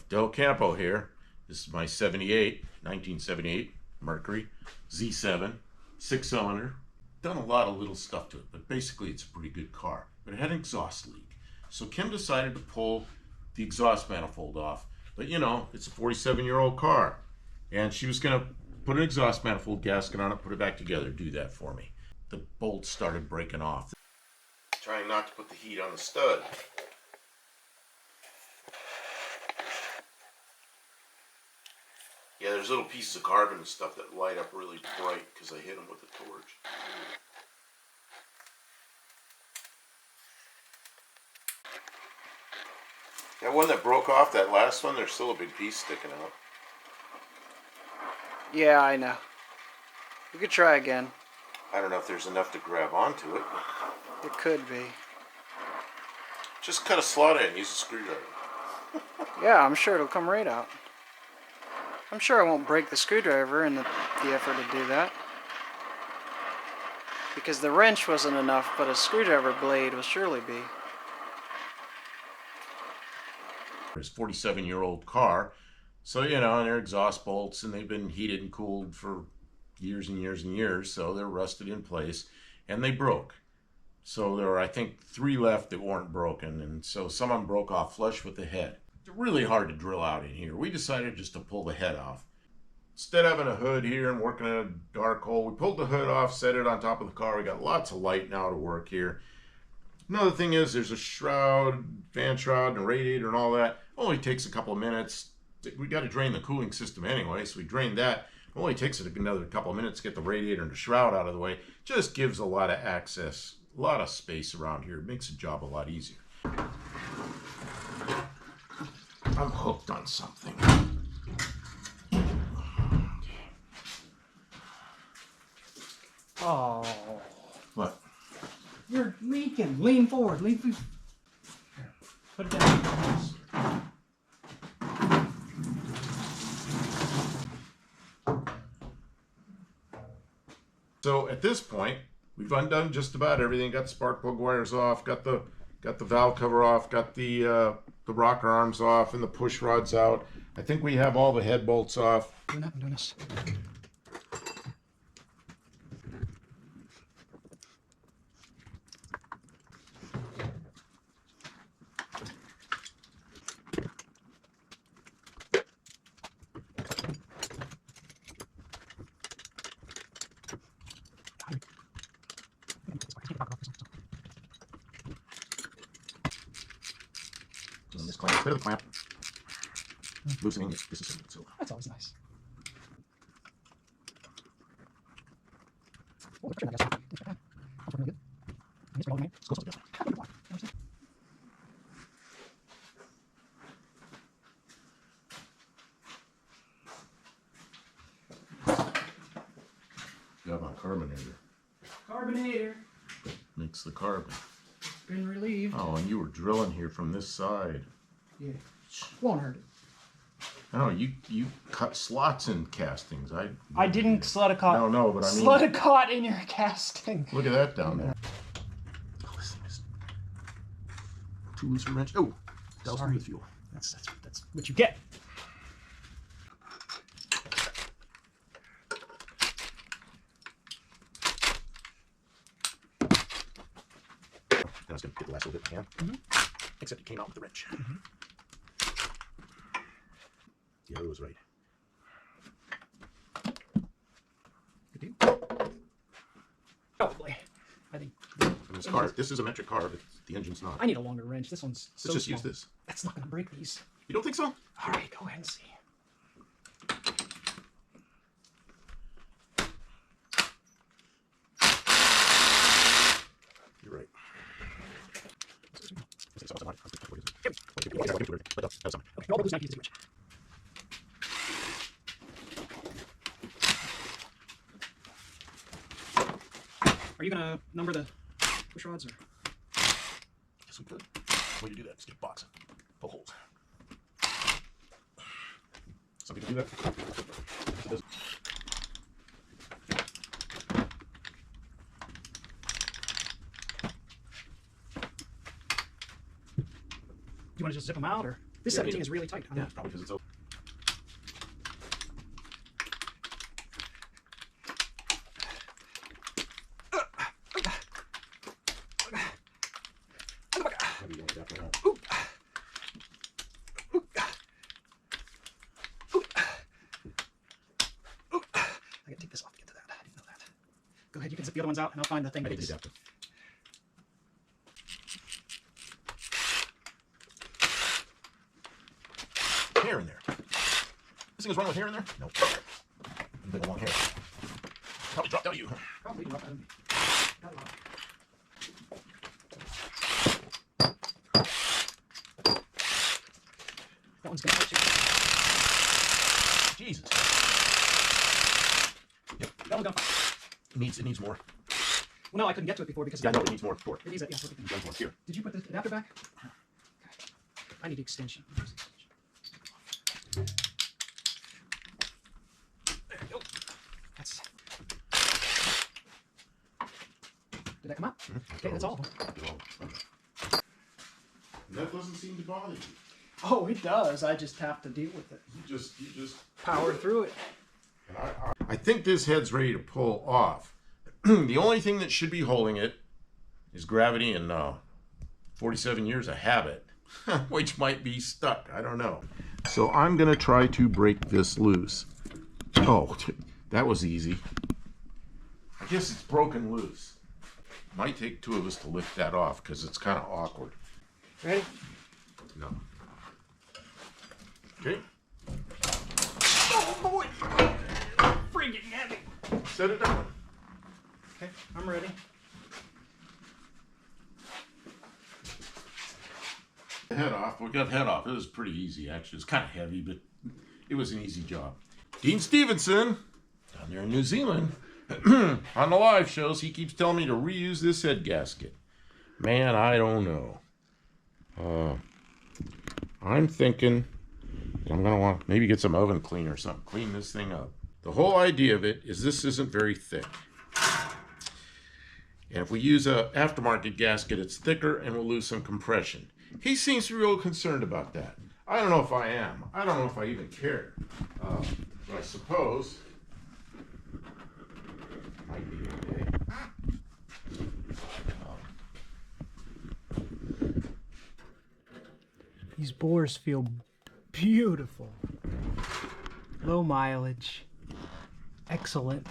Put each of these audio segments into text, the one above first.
Del Campo here. This is my 1978 Mercury Z-7, 6-cylinder. Done a lot of little stuff to it, but basically it's a pretty good car. But it had an exhaust leak. So Kim decided to pull the exhaust manifold off. But you know, it's a 47-year-old car. And she was gonna put an exhaust manifold gasket on it, put it back together, do that for me. The bolts started breaking off. Trying not to put the heat on the stud. Yeah, there's little pieces of carbon and stuff that light up really bright because I hit them with a torch. That one that broke off, that last one, there's still a big piece sticking out. Yeah, I know. We could try again. I don't know if there's enough to grab onto it. It could be. Just cut a slot in, use a screwdriver. Yeah, I'm sure it'll come right out. I'm sure I won't break the screwdriver in the effort to do that. Because the wrench wasn't enough, but a screwdriver blade will surely be. It's a 47-year-old car, so you know, and they're exhaust bolts, and they've been heated and cooled for years and years and years, so they're rusted in place, and they broke. So there were, I think, 3 left that weren't broken, and so some of them broke off flush with the head. It's really hard to drill out in here. We decided just to pull the head off. Instead of having a hood here and working in a dark hole, we pulled the hood off, set it on top of the car. We got lots of light now to work here. Another thing is there's a shroud, fan shroud, and radiator and all that. Only takes a couple of minutes. We got to drain the cooling system anyway, so we drained that. It only takes it another couple of minutes to get the radiator and the shroud out of the way. Just gives a lot of access, a lot of space around here. It makes the job a lot easier. I'm hooked on something. Oh. What? You're leaking. Lean forward. Lean forward. Here, put it down. So at this point, we've undone just about everything. Got the spark plug wires off. Got the valve cover off. Got the rocker arms off and the push rods out. I think we have all the head bolts off. Doing that and doing this. Doing this clamp, bit of the clamp. Loosening it, disassemble. So That's always nice. Oh, the friction, I guess. That's really good. And it's really let's go something different. Got my carbonator. Carbonator. Makes the carbon. Been relieved. Oh, and you were drilling here from this side. Yeah. Won't hurt it. No, you cut slots in castings. I didn't slut a caught. No, but I mean. Slut a caught in your casting. Look at that down there. Oh, this thing is too loose for a wrench. Oh, doused me with fuel. That's what you get. I was going to get the last little bit in the hand. Except it came out with the wrench. The other was right. Good deal. Probably. I think. This is a metric car, but the engine's not. I need a longer wrench. This one's so Let's just small. use this. That's not going to break these. You don't think so? All right, go ahead and see. You're right. Okay, all the loose knife is rich. Are you gonna number the push rods or? Guess we could. Way to do that is get a box and poke holes. Some people do that. It doesn't. You want to just zip them out, or? This 17 is really tight. Yeah, it's probably because it's open. I gotta take this off to get to that. I didn't know that. Go ahead, you can zip the other ones out, and I'll find the thing. I think the hair in there. This thing is running with hair in there? Nope. Big long hair. Probably dropped out of you. Probably dropped out of me. Got a lot. That one's gonna hurt you. Jesus. Yep, that one's gonna fire. It needs more. Well, no, I couldn't get to it before because Yeah, no, it needs more torque. it needs that. Yeah, perfect. It needs more. Here. Did you put the adapter back? Okay. I need extension. Where's the extension? There we go. That's. Did that come out? Okay, that's all. That doesn't seem to bother you. Oh, it does. I just have to deal with it. You just Power through it. And I think this head's ready to pull off. The only thing that should be holding it is gravity and 47 years of habit, which might be stuck. I don't know. So I'm going to try to break this loose. Oh, that was easy. I guess it's broken loose. Might take two of us to lift that off because it's kind of awkward. Ready? No. Okay. Oh boy! Freaking heavy. Set it down. Okay, I'm ready. The head off. We got the head off. It was pretty easy, actually. It's kind of heavy, but it was an easy job. Dean Stevenson, down there in New Zealand, on the live shows, he keeps telling me to reuse this head gasket. Man, I don't know. I'm thinking I'm going to want to maybe get some oven cleaner or something. Clean this thing up. The whole idea of it is this isn't very thick. And if we use a aftermarket gasket, it's thicker and we'll lose some compression. He seems real concerned about that. I don't know if I am. I don't know if I even care. But I suppose might be okay. These bores feel beautiful. Low mileage. Excellent.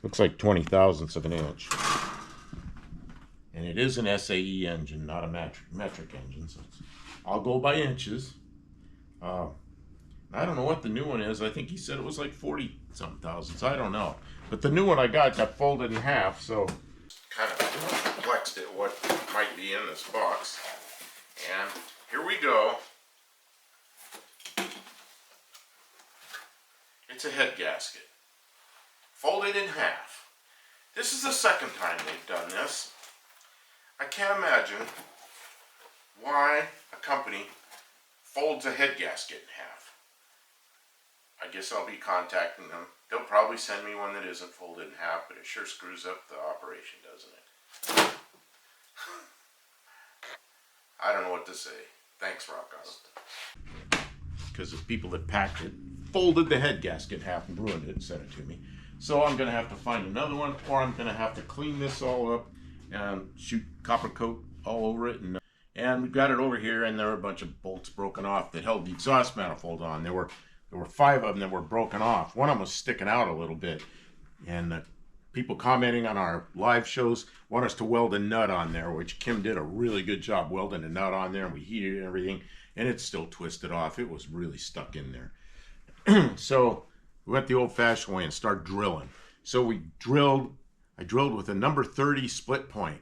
Looks like 20 thousandths of an inch. And it is an SAE engine, not a metric engine. So I'll go by inches. I don't know what the new one is. I think he said it was like 40-something thousandths. I don't know. But the new one I got folded in half, so kind of perplexed at what might be in this box. And here we go. It's a head gasket. Folded in half. This is the second time they've done this. I can't imagine why a company folds a head gasket in half. I guess I'll be contacting them. They'll probably send me one that isn't folded in half, but it sure screws up the operation, doesn't it? I don't know what to say. Thanks, Rocco. Because the people that packed it folded the head gasket in half and ruined it and sent it to me. So I'm going to have to find another one, or I'm going to have to clean this all up and shoot copper coat all over it. And we've got it over here, and there are a bunch of bolts broken off that held the exhaust manifold on. There were 5 of them that were broken off. One of them was sticking out a little bit. And people commenting on our live shows want us to weld a nut on there, which Kim did a really good job welding a nut on there, and we heated it and everything, and it's still twisted off. It was really stuck in there. So we went the old-fashioned way and started drilling. So I drilled with a number 30 split point.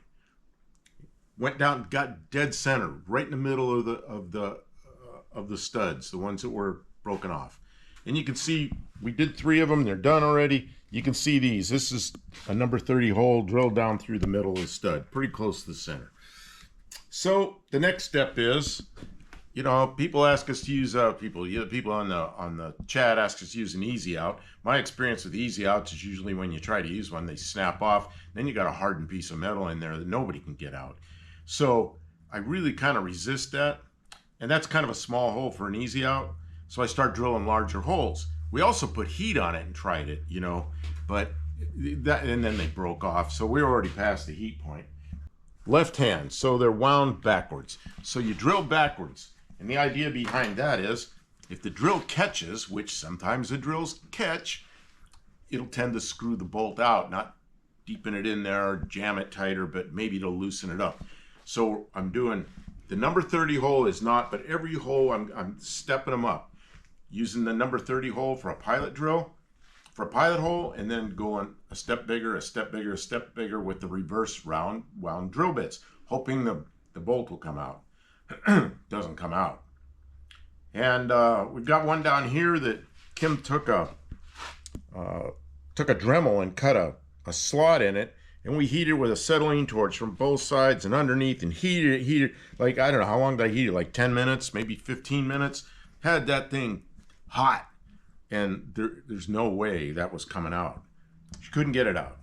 Went down, got dead center, right in the middle of the studs, the ones that were broken off. And you can see we did 3 of them. They're done already. You can see these. This is a number 30 hole drilled down through the middle of the stud, pretty close to the center. So the next step is, you know, people ask us to use people on the chat ask us to use an easy out. My experience with easy outs is usually when you try to use one, they snap off. Then you got a hardened piece of metal in there that nobody can get out. So I really kind of resist that. and that's kind of a small hole for an easy out. So I start drilling larger holes. We also put heat on it and tried it, you know, but that, and then they broke off. So we were already past the heat point. Left hand, so they're wound backwards. So you drill backwards. And the idea behind that is, if the drill catches, which sometimes the drills catch, it'll tend to screw the bolt out, not deepen it in there or jam it tighter, but maybe it'll loosen it up. So I'm doing, the number 30 hole is not, but every hole I'm stepping them up. Using the number 30 hole for a pilot drill, for a pilot hole, and then going a step bigger, a step bigger, a step bigger with the reverse wound drill bits, hoping the bolt will come out. Doesn't come out. And we've got one down here that Kim took a Dremel and cut a slot in it, and we heated with a acetylene torch from both sides and underneath, and heated like, I don't know, how long did I heat it? Like 10 minutes, maybe 15 minutes. Had that thing hot, and there's no way that was coming out. She couldn't get it out.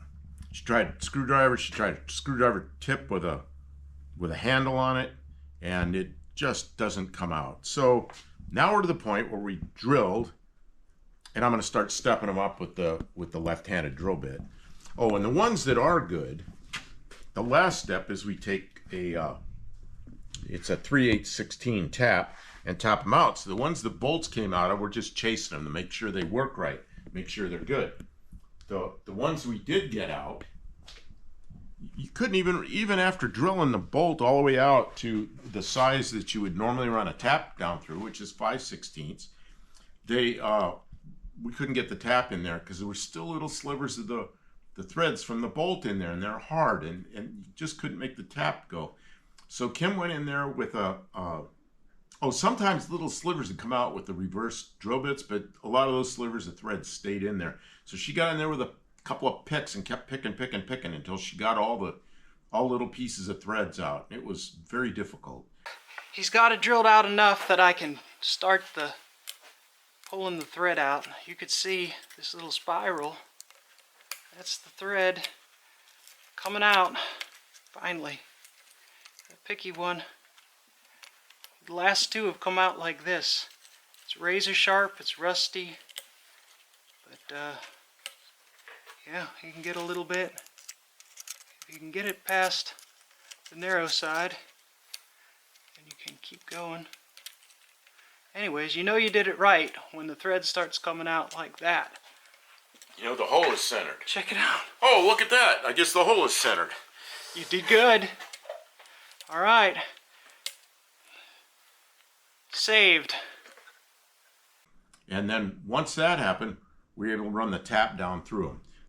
She tried screwdriver. She tried a screwdriver tip with a handle on it, and it just doesn't come out. So now we're to the point where we drilled, and I'm going to start stepping them up with the left-handed drill bit. Oh, and the ones that are good, the last step is we take it's a 3/8/16 tap and tap them out. So the ones the bolts came out of, we're just chasing them to make sure they work right, make sure they're good. The ones we did get out, you couldn't even after drilling the bolt all the way out to the size that you would normally run a tap down through, which is 5/16, we couldn't get the tap in there because there were still little slivers of the threads from the bolt in there, and they're hard, and you just couldn't make the tap go. So Kim went in there with sometimes little slivers would come out with the reverse drill bits, but a lot of those slivers of threads stayed in there. So she got in there with a couple of picks and kept picking until she got all little pieces of threads out. It was very difficult. He's got it drilled out enough that I can start pulling the thread out. You could see this little spiral. That's the thread coming out, finally. A picky one. The last two have come out like this. It's razor sharp, it's rusty, but yeah, you can get a little bit. If you can get it past the narrow side, then you can keep going. Anyways, you know you did it right when the thread starts coming out like that. You know, the hole is centered. Check it out. Oh, look at that. I guess the hole is centered. You did good. All right. Saved. And then once that happened, we were able to run the tap down through them.